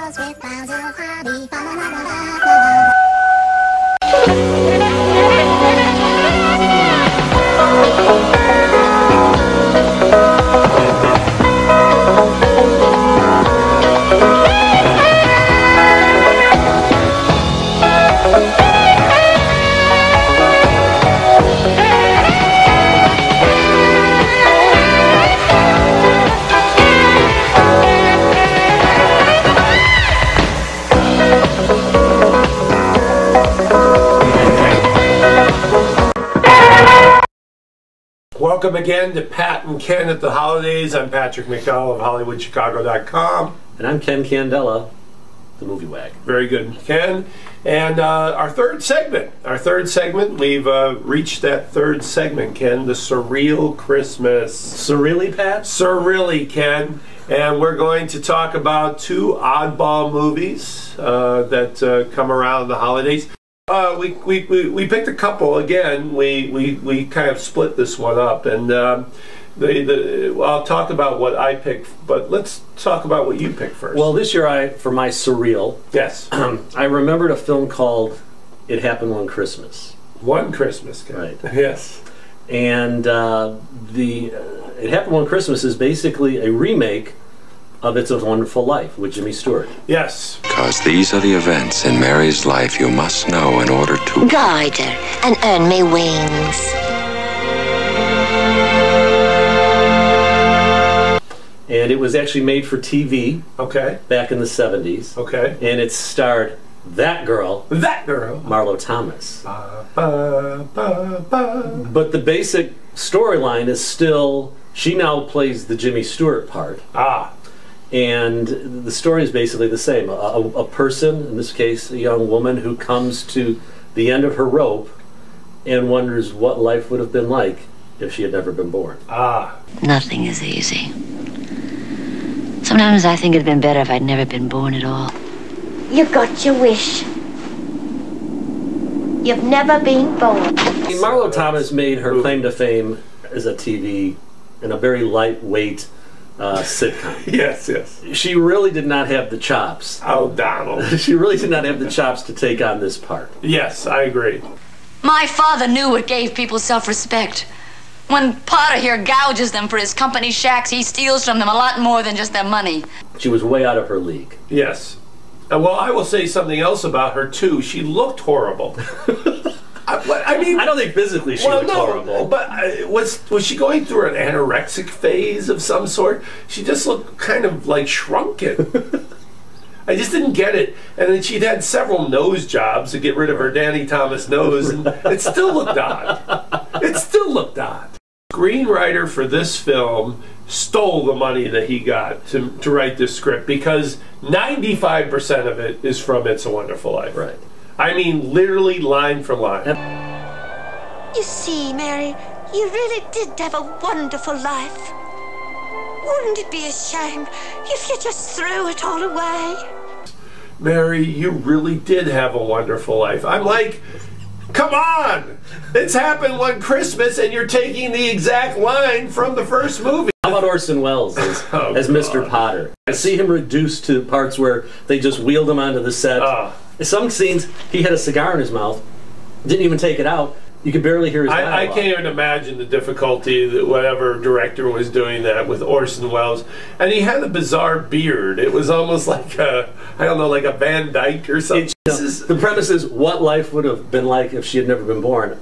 Claus with clouds of hobby. Welcome again to Pat and Ken at the Holidays. I'm Patrick McDonald of HollywoodChicago.com. And I'm Ken Candela, the Movie Wag. Very good, Ken. And our third segment, we've reached that third segment, Ken, the Surreal Christmas. Surreally, Pat? Surreally, Ken. And we're going to talk about two oddball movies that come around the holidays. We picked a couple again. We kind of split this one up, and I'll talk about what I picked, but let's talk about what you picked first. Well, this year for my Surreal, yes, I remembered a film called It Happened One Christmas. One Christmas, Ken. Right. Yes. And It Happened One Christmas is basically a remake of It's a Wonderful Life with Jimmy Stewart. Yes. Because these are the events in Mary's life you must know in order to guide her and earn me wings. And it was actually made for TV. Okay. Back in the 70s. Okay. And it starred that girl. That girl. Marlo Thomas. Ba, ba, ba, ba. But the basic storyline is still, she now plays the Jimmy Stewart part. Ah. And the story is basically the same. A person, in this case a young woman, who comes to the end of her rope and wonders what life would have been like if she had never been born. Ah. Nothing is easy. Sometimes I think it'd been better if I'd never been born at all. You got your wish. You've never been born. Marlo Thomas made her claim to fame as a TV in a very lightweight sitcom. Yes, yes. She really did not have the chops. Oh, Donald. She really did not have the chops to take on this part. Yes, I agree. My father knew what gave people self-respect. When Potter here gouges them for his company shacks, he steals from them a lot more than just their money. She was way out of her league. Yes. Well, I will say something else about her, too. She looked horrible. I mean, I don't think physically she looked horrible. But was she going through an anorexic phase of some sort? She just looked kind of like shrunken. I just didn't get it. And then she'd had several nose jobs to get rid of her Danny Thomas nose, and it still looked odd. It still looked odd. The screenwriter for this film stole the money that he got to write this script, because 95% of it is from It's a Wonderful Life. Right. I mean, literally line for line. You see, Mary, you really did have a wonderful life. Wouldn't it be a shame if you just threw it all away? Mary, you really did have a wonderful life. I'm like, come on! It's happened one Christmas and you're taking the exact line from the first movie. How about Orson Welles as Mr. Potter? I see him reduced to parts where they just wheeled him onto the set. Some scenes, he had a cigar in his mouth, didn't even take it out. You could barely hear his dialogue. I can't even imagine the difficulty that whatever director was doing that with Orson Welles. And he had a bizarre beard. It was almost like a, I don't know, like a Van Dyke or something. The premise is what life would have been like if she had never been born.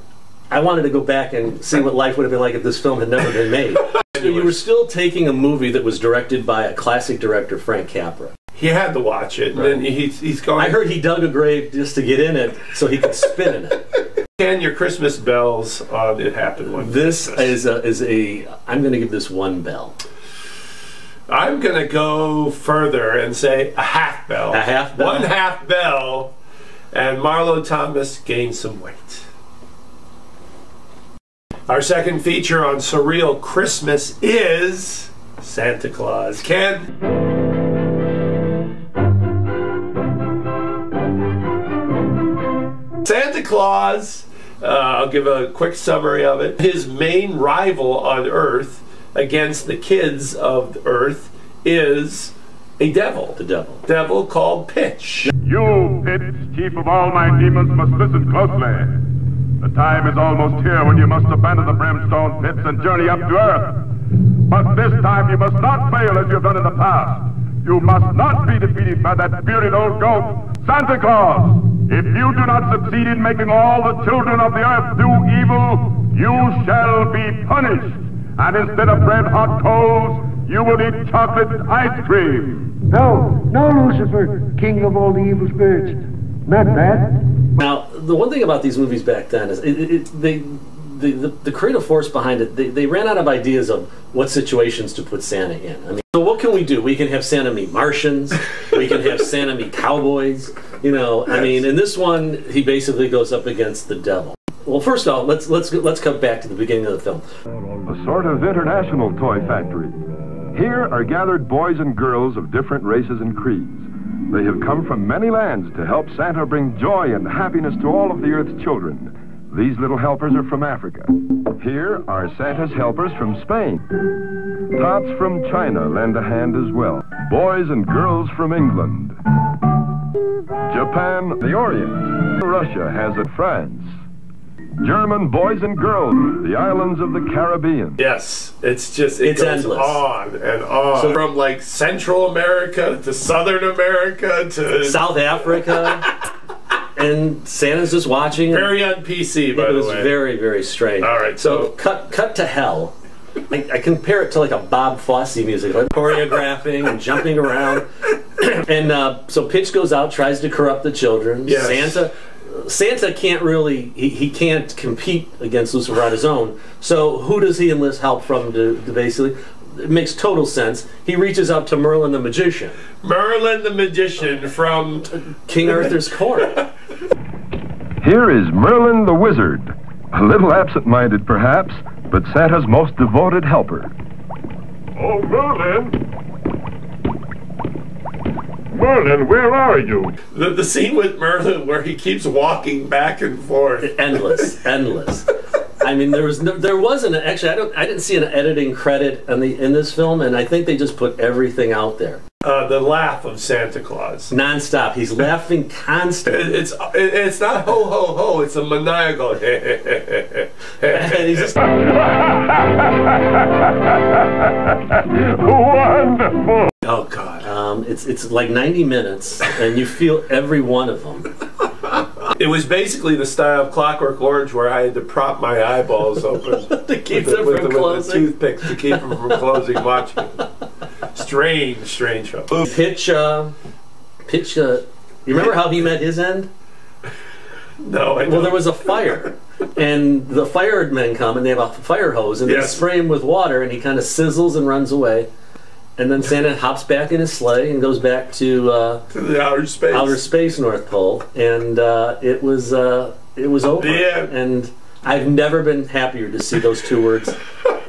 I wanted to go back and see what life would have been like if this film had never been made. You were still taking a movie that was directed by a classic director, Frank Capra. He had to watch it, and then he's going. I heard he dug a grave just to get in it so he could spin in it. And your Christmas bells on It Happened One This Christmas. is a. I'm going to give this one bell. I'm going to go further and say a half bell. A half bell. One half bell, and Marlo Thomas gained some weight. Our second feature on Surreal Christmas is Santa Claus. Ken? Santa Claus, I'll give a quick summary of it. His main rival on Earth against the kids of Earth is A devil. The devil. Devil called Pitch. You, Pitch, chief of all my demons, must listen closely. The time is almost here when you must abandon the brimstone pits and journey up to Earth. But this time you must not fail as you've done in the past. You must not be defeated by that bearded old goat, Santa Claus. If you do not succeed in making all the children of the earth do evil, you shall be punished. And instead of red-hot coals, you will eat chocolate ice cream. No, Lucifer, king of all the evil spirits. Not that. Now, the one thing about these movies back then is the creative force behind it, they ran out of ideas of what situations to put Santa in. I mean, so what can we do? We can have Santa meet Martians. We can have Santa meet cowboys. You know, I mean, in this one, he basically goes up against the devil. Well, first off, let's come back to the beginning of the film. A sort of international toy factory. Here are gathered boys and girls of different races and creeds. They have come from many lands to help Santa bring joy and happiness to all of the earth's children. These little helpers are from Africa. Here are Santa's helpers from Spain. Tots from China lend a hand as well. Boys and girls from England. Japan, the Orient. Russia has it, France. German boys and girls, the islands of the Caribbean. Yes, it's just, it goes endless. On and on. So from like Central America to Southern America to South Africa. And Santa's just watching. Very on PC, by the way. It was very, very strange. All right, so cut to hell. I compare it to like a Bob Fosse music, like choreographing and jumping around. And so Pitch goes out, tries to corrupt the children. Yes. Santa can't really, he can't compete against Lucifer on his own. So who does he enlist help from to basically? It makes total sense. He reaches out to Merlin the Magician. Merlin the Magician from King Arthur's court. Here is Merlin the Wizard. A little absent-minded, perhaps, but Santa's most devoted helper. Oh, Merlin! Merlin, where are you? The scene with Merlin where he keeps walking back and forth. Endless. I mean, there wasn't actually. I didn't see an editing credit in this film, and I think they just put everything out there. The laugh of Santa Claus, nonstop. He's laughing constantly. It's not ho ho ho. It's a maniacal. And he's just wonderful. Oh God. It's like 90 minutes, and you feel every one of them. It was basically the style of Clockwork Orange, where I had to prop my eyeballs open to keep them from closing. With the toothpicks to keep them from closing. Watching. Strange film. Pitch. You remember how he met his end? No, I don't. Well, there was a fire, and the firemen come, and they have a fire hose, and they spray him with water, and he kind of sizzles and runs away. And then Santa hops back in his sleigh and goes back to the outer space North Pole, and it was over. Yeah. And I've never been happier to see those two words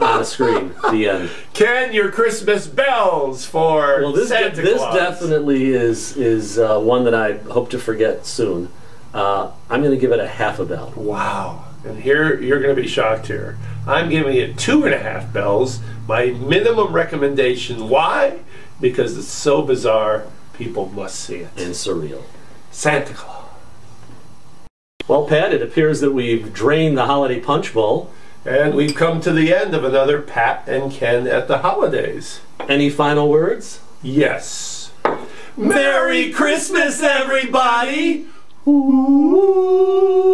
on the screen. The end. Ken, your Christmas bells for Santa Claus. This definitely is one that I hope to forget soon. I'm going to give it a half a bell. Wow. And here, you're going to be shocked here. I'm giving it 2.5 bells. My minimum recommendation. Why? Because it's so bizarre, people must see it. And surreal. Santa Claus. Well, Pat, it appears that we've drained the holiday punch bowl. And we've come to the end of another Pat and Ken at the holidays. Any final words? Yes. Merry Christmas, everybody! Ooh.